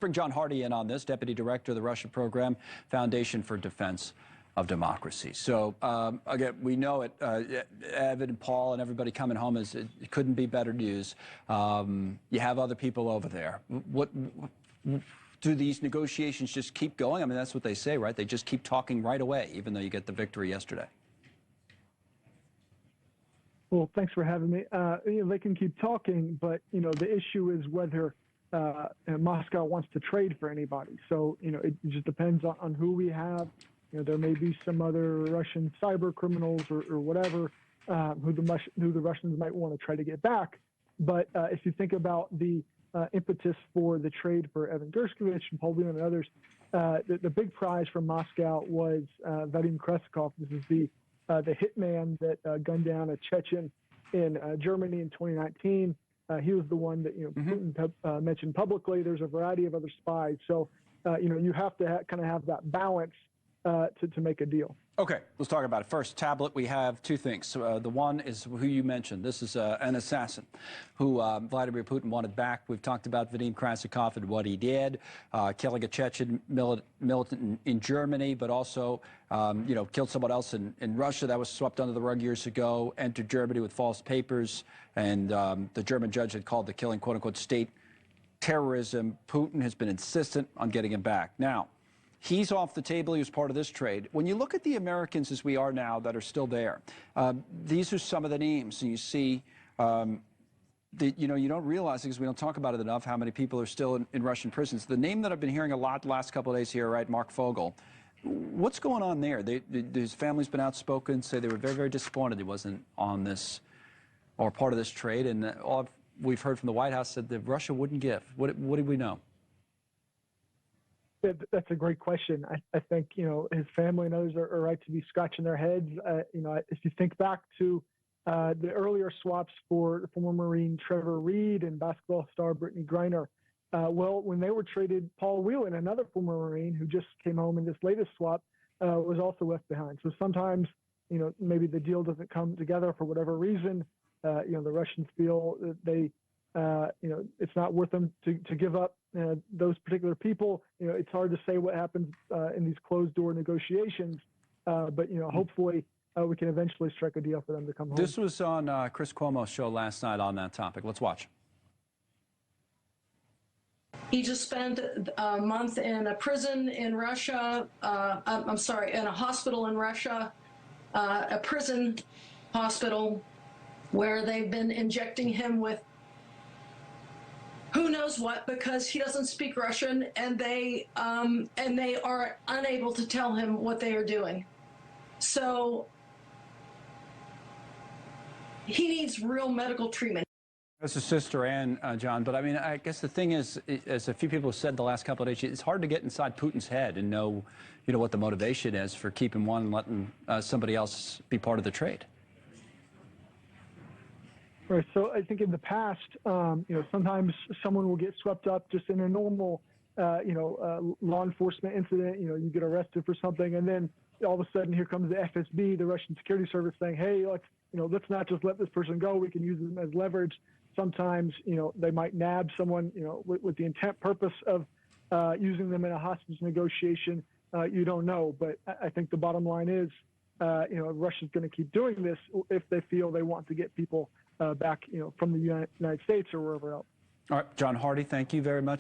Bring John Hardie in on this, Deputy Director of the Russia Program, Foundation for Defense of Democracy. So, again, we know it, Evan and Paul and everybody coming home, it couldn't be better news. You have other people over there. What do these negotiations just keep going? I mean, that's what they say, right? They just keep talking right away, even though you get the victory yesterday. Well, thanks for having me. They can keep talking, but, the issue is whether Moscow wants to trade for anybody. So, it just depends on who we have. There may be some other Russian cyber criminals or whatever who the Russians might want to try to get back. But if you think about the impetus for the trade for Evan Gershkovich and Paul Whelan and others, the big prize from Moscow was Vadim Kresikov. This is the hitman that gunned down a Chechen in Germany in 2019. He was the one that Putin mentioned publicly. There's a variety of other spies. So you have to kind of have that balance to make a deal. Okay, let's talk about it. First, tablet, we have two things. The one is who you mentioned. This is an assassin who Vladimir Putin wanted back. We've talked about Vadim Kresikov and what he did, killing a Chechen militant in Germany, but also, killed someone else in Russia. That was swept under the rug years ago, entered Germany with false papers, and the German judge had called the killing, quote-unquote, state terrorism. Putin has been insistent on getting him back. Now, he's off the table. He was part of this trade. When you look at the Americans as we are now that are still there, these are some of the names. And you see, you don't realize, because we don't talk about it enough, how many people are still in Russian prisons. The name that I've been hearing a lot the last couple of days here, right, Mark Fogel. What's going on there? His family's been outspoken, say they were very, very disappointed he wasn't on this or part of this trade. And all we've heard from the White House said that Russia wouldn't give. What do we know? That's a great question. I think, his family and others are right to be scratching their heads. If you think back to the earlier swaps for former Marine Trevor Reed and basketball star Brittany Griner, when they were traded, Paul Whelan, another former Marine who just came home in this latest swap, was also left behind. So sometimes, maybe the deal doesn't come together for whatever reason. The Russians feel that they it's not worth them to give up those particular people. It's hard to say what happens in these closed-door negotiations, but hopefully we can eventually strike a deal for them to come home. This was on Chris Cuomo's show last night on that topic. Let's watch. He just spent a month in a prison in Russia. I'm sorry, in a hospital in Russia, a prison hospital where they've been injecting him with who knows what, because he doesn't speak Russian, and they are unable to tell him what they are doing. So he needs real medical treatment. That's his sister, Ann, John. But I mean, I guess the thing is, as a few people have said the last couple of days, it's hard to get inside Putin's head and know, what the motivation is for keeping one and letting somebody else be part of the trade. Right. So I think in the past, sometimes someone will get swept up just in a normal, law enforcement incident. You get arrested for something, and then all of a sudden here comes the FSB, the Russian security service, saying, "Hey, let's not just let this person go. We can use them as leverage." Sometimes, they might nab someone, with the intent purpose of using them in a hostage negotiation. You don't know, but I think the bottom line is, Russia's going to keep doing this if they feel they want to get people back, from the United States or wherever else. All right, John Hardie, thank you very much.